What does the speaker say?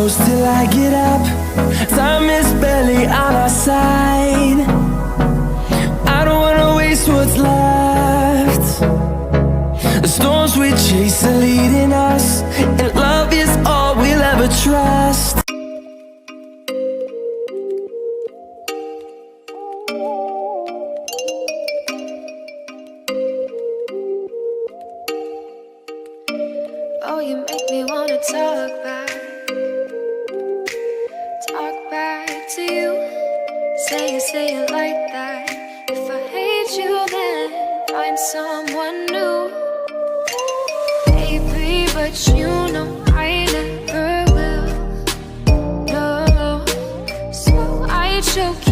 close till I get up. Time is barely on our side. I don't wanna waste what's left. The storms we chase are leading us, and love is all we'll ever trust. Oh, you make me wanna talk back to you. Say it like that. If I hate you, then find someone new. Baby, but you know I never will. No, so I choke